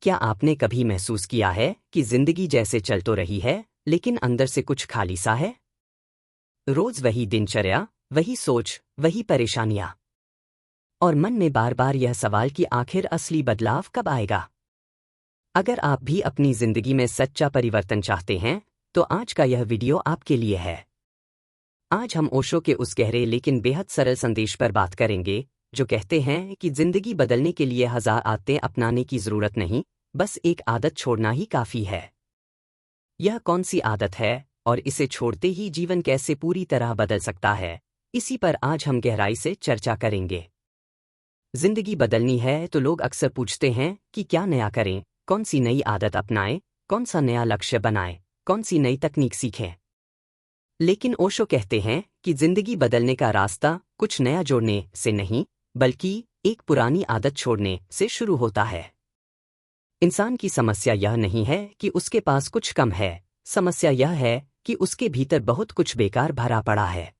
क्या आपने कभी महसूस किया है कि जिंदगी जैसे चल तो रही है लेकिन अंदर से कुछ खाली सा है? रोज वही दिनचर्या, वही सोच, वही परेशानियां, और मन में बार बार यह सवाल कि आखिर असली बदलाव कब आएगा। अगर आप भी अपनी जिंदगी में सच्चा परिवर्तन चाहते हैं तो आज का यह वीडियो आपके लिए है। आज हम ओशो के उस गहरे लेकिन बेहद सरल संदेश पर बात करेंगे जो कहते हैं कि जिंदगी बदलने के लिए 1000 आदतें अपनाने की जरूरत नहीं, बस एक आदत छोड़ना ही काफी है। यह कौन सी आदत है और इसे छोड़ते ही जीवन कैसे पूरी तरह बदल सकता है, इसी पर आज हम गहराई से चर्चा करेंगे। जिंदगी बदलनी है तो लोग अक्सर पूछते हैं कि क्या नया करें, कौन सी नई आदत अपनाएं, कौन सा नया लक्ष्य बनाएं, कौन सी नई तकनीक सीखें। लेकिन ओशो कहते हैं कि जिंदगी बदलने का रास्ता कुछ नया जोड़ने से नहीं, बल्कि एक पुरानी आदत छोड़ने से शुरू होता है। इंसान की समस्या यह नहीं है कि उसके पास कुछ कम है, समस्या यह है कि उसके भीतर बहुत कुछ बेकार भरा पड़ा है।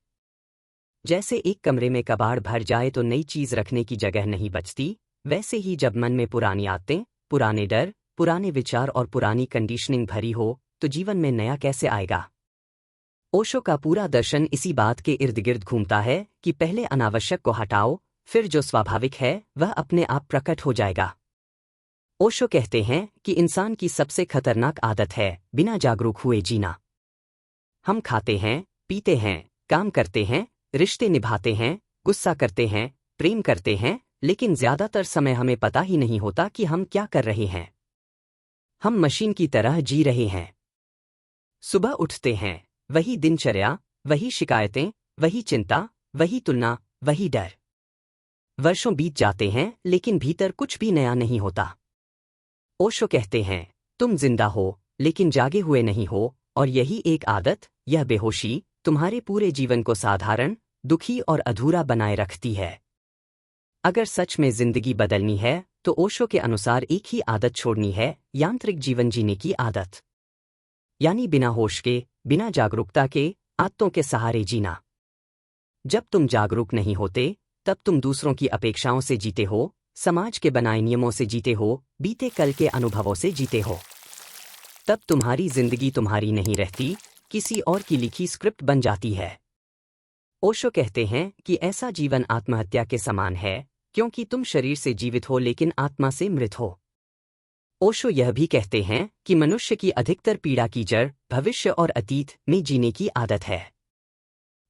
जैसे एक कमरे में कबाड़ भर जाए तो नई चीज रखने की जगह नहीं बचती, वैसे ही जब मन में पुरानी आदतें, पुराने डर, पुराने विचार और पुरानी कंडीशनिंग भरी हो तो जीवन में नया कैसे आएगा। ओशो का पूरा दर्शन इसी बात के इर्द गिर्द घूमता है कि पहले अनावश्यक को हटाओ, फिर जो स्वाभाविक है वह अपने आप प्रकट हो जाएगा। ओशो कहते हैं कि इंसान की सबसे खतरनाक आदत है बिना जागरूक हुए जीना। हम खाते हैं, पीते हैं, काम करते हैं, रिश्ते निभाते हैं, गुस्सा करते हैं, प्रेम करते हैं, लेकिन ज्यादातर समय हमें पता ही नहीं होता कि हम क्या कर रहे हैं। हम मशीन की तरह जी रहे हैं। सुबह उठते हैं, वही दिनचर्या, वही शिकायतें, वही चिंता, वही तुलना, वही डर। वर्षों बीत जाते हैं लेकिन भीतर कुछ भी नया नहीं होता। ओशो कहते हैं, तुम जिंदा हो लेकिन जागे हुए नहीं हो, और यही एक आदत, यह बेहोशी, तुम्हारे पूरे जीवन को साधारण, दुखी और अधूरा बनाए रखती है। अगर सच में जिंदगी बदलनी है तो ओशो के अनुसार एक ही आदत छोड़नी है, यांत्रिक जीवन जीने की आदत। यानी बिना होश के, बिना जागरूकता के, आदतों के सहारे जीना। जब तुम जागरूक नहीं होते तब तुम दूसरों की अपेक्षाओं से जीते हो, समाज के बनाए नियमों से जीते हो, बीते कल के अनुभवों से जीते हो। तब तुम्हारी जिंदगी तुम्हारी नहीं रहती, किसी और की लिखी स्क्रिप्ट बन जाती है। ओशो कहते हैं कि ऐसा जीवन आत्महत्या के समान है, क्योंकि तुम शरीर से जीवित हो लेकिन आत्मा से मृत हो। ओशो यह भी कहते हैं कि मनुष्य की अधिकतर पीड़ा की जड़ भविष्य और अतीत में जीने की आदत है।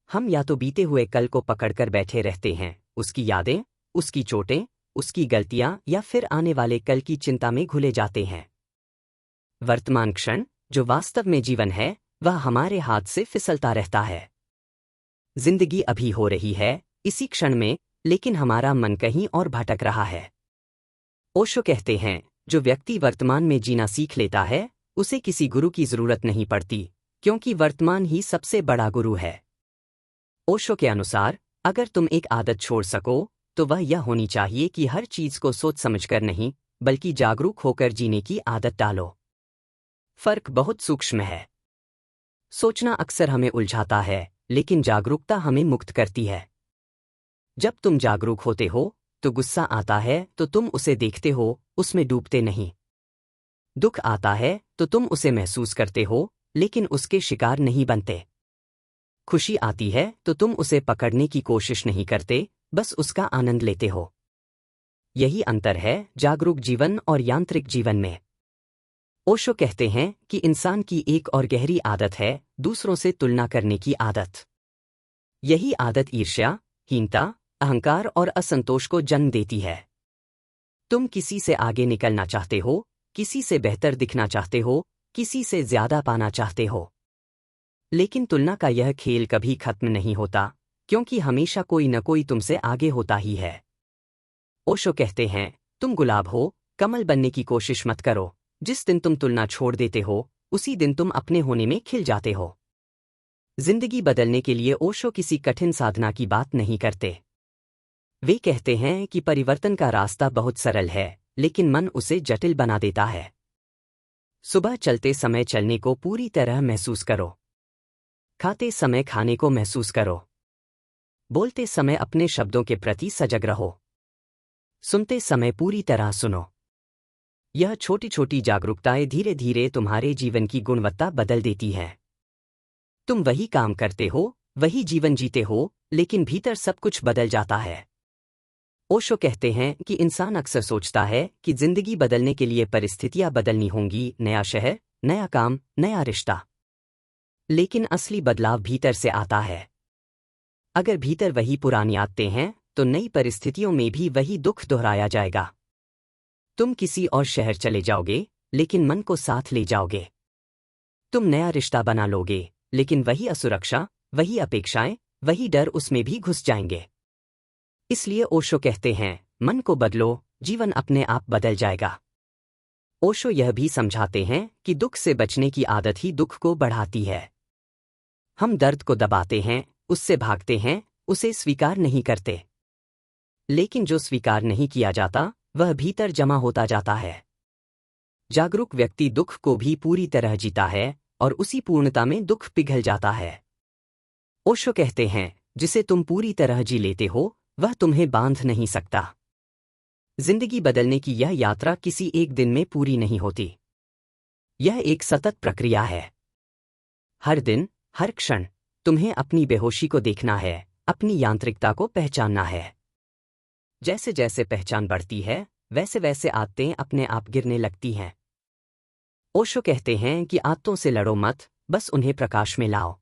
हम या तो बीते हुए कल को पकड़कर बैठे रहते हैं, उसकी यादें, उसकी चोटें, उसकी गलतियां, या फिर आने वाले कल की चिंता में घुले जाते हैं। वर्तमान क्षण, जो वास्तव में जीवन है, वह हमारे हाथ से फिसलता रहता है। जिंदगी अभी हो रही है, इसी क्षण में, लेकिन हमारा मन कहीं और भटक रहा है। ओशो कहते हैं, जो व्यक्ति वर्तमान में जीना सीख लेता है, उसे किसी गुरु की जरूरत नहीं पड़ती, क्योंकि वर्तमान ही सबसे बड़ा गुरु है। ओशो के अनुसार, अगर तुम एक आदत छोड़ सको तो वह यह होनी चाहिए कि हर चीज को सोच समझकर नहीं, बल्कि जागरूक होकर जीने की आदत डालो। फर्क बहुत सूक्ष्म है। सोचना अक्सर हमें उलझाता है, लेकिन जागरूकता हमें मुक्त करती है। जब तुम जागरूक होते हो तो गुस्सा आता है तो तुम उसे देखते हो, उसमें डूबते नहीं। दुख आता है तो तुम उसे महसूस करते हो, लेकिन उसके शिकार नहीं बनते। खुशी आती है तो तुम उसे पकड़ने की कोशिश नहीं करते, बस उसका आनंद लेते हो। यही अंतर है जागरूक जीवन और यांत्रिक जीवन में। ओशो कहते हैं कि इंसान की एक और गहरी आदत है दूसरों से तुलना करने की आदत। यही आदत ईर्ष्या, हीनता, अहंकार और असंतोष को जन्म देती है। तुम किसी से आगे निकलना चाहते हो, किसी से बेहतर दिखना चाहते हो, किसी से ज्यादा पाना चाहते हो। लेकिन तुलना का यह खेल कभी खत्म नहीं होता, क्योंकि हमेशा कोई न कोई तुमसे आगे होता ही है। ओशो कहते हैं, तुम गुलाब हो, कमल बनने की कोशिश मत करो। जिस दिन तुम तुलना छोड़ देते हो, उसी दिन तुम अपने होने में खिल जाते हो। जिंदगी बदलने के लिए ओशो किसी कठिन साधना की बात नहीं करते। वे कहते हैं कि परिवर्तन का रास्ता बहुत सरल है, लेकिन मन उसे जटिल बना देता है। सुबह चलते समय चलने को पूरी तरह महसूस करो। खाते समय खाने को महसूस करो। बोलते समय अपने शब्दों के प्रति सजग रहो। सुनते समय पूरी तरह सुनो। यह छोटी छोटी जागरूकताएं धीरे धीरे तुम्हारे जीवन की गुणवत्ता बदल देती हैं। तुम वही काम करते हो, वही जीवन जीते हो, लेकिन भीतर सब कुछ बदल जाता है। ओशो कहते हैं कि इंसान अक्सर सोचता है कि जिंदगी बदलने के लिए परिस्थितियां बदलनी होंगी, नया शहर, नया काम, नया रिश्ता। लेकिन असली बदलाव भीतर से आता है। अगर भीतर वही पुरानी आदतें हैं, तो नई परिस्थितियों में भी वही दुख दोहराया जाएगा। तुम किसी और शहर चले जाओगे, लेकिन मन को साथ ले जाओगे। तुम नया रिश्ता बना लोगे, लेकिन वही असुरक्षा, वही अपेक्षाएं, वही डर उसमें भी घुस जाएंगे। इसलिए ओशो कहते हैं, मन को बदलो, जीवन अपने आप बदल जाएगा। ओशो यह भी समझाते हैं कि दुख से बचने की आदत ही दुख को बढ़ाती है। हम दर्द को दबाते हैं, उससे भागते हैं, उसे स्वीकार नहीं करते। लेकिन जो स्वीकार नहीं किया जाता, वह भीतर जमा होता जाता है। जागरूक व्यक्ति दुख को भी पूरी तरह जीता है, और उसी पूर्णता में दुख पिघल जाता है। ओशो कहते हैं, जिसे तुम पूरी तरह जी लेते हो, वह तुम्हें बांध नहीं सकता। जिंदगी बदलने की यह यात्रा किसी एक दिन में पूरी नहीं होती। यह एक सतत प्रक्रिया है। हर दिन, हर क्षण, तुम्हें अपनी बेहोशी को देखना है, अपनी यांत्रिकता को पहचानना है। जैसे जैसे पहचान बढ़ती है, वैसे वैसे आदतें अपने आप गिरने लगती हैं। ओशो कहते हैं कि आदतों से लड़ो मत, बस उन्हें प्रकाश में लाओ।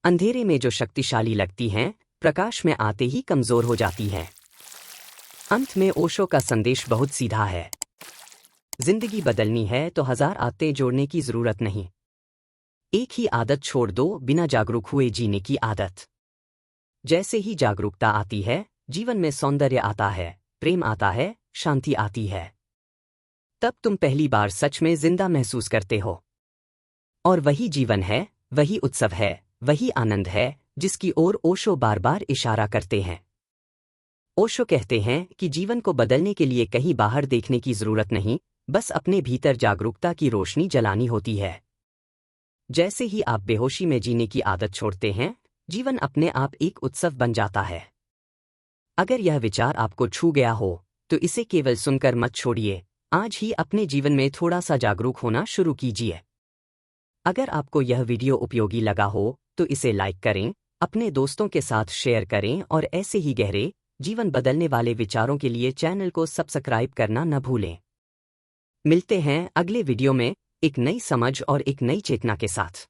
अंधेरे में जो शक्तिशाली लगती हैं, प्रकाश में आते ही कमजोर हो जाती हैं। अंत में ओशो का संदेश बहुत सीधा है। जिंदगी बदलनी है तो 1000 आदतें जोड़ने की जरूरत नहीं। एक ही आदत छोड़ दो, बिना जागरूक हुए जीने की आदत। जैसे ही जागरूकता आती है, जीवन में सौंदर्य आता है, प्रेम आता है, शांति आती है। तब तुम पहली बार सच में जिंदा महसूस करते हो। और वही जीवन है, वही उत्सव है, वही आनंद है, जिसकी ओर ओशो बार बार इशारा करते हैं। ओशो कहते हैं कि जीवन को बदलने के लिए कहीं बाहर देखने की जरूरत नहीं, बस अपने भीतर जागरूकता की रोशनी जलानी होती है। जैसे ही आप बेहोशी में जीने की आदत छोड़ते हैं, जीवन अपने आप एक उत्सव बन जाता है। अगर यह विचार आपको छू गया हो, तो इसे केवल सुनकर मत छोड़िए, आज ही अपने जीवन में थोड़ा सा जागरूक होना शुरू कीजिए। अगर आपको यह वीडियो उपयोगी लगा हो, तो इसे लाइक करें, अपने दोस्तों के साथ शेयर करें और ऐसे ही गहरे, जीवन बदलने वाले विचारों के लिए चैनल को सब्सक्राइब करना न भूलें। मिलते हैं अगले वीडियो में, एक नई समझ और एक नई चेतना के साथ।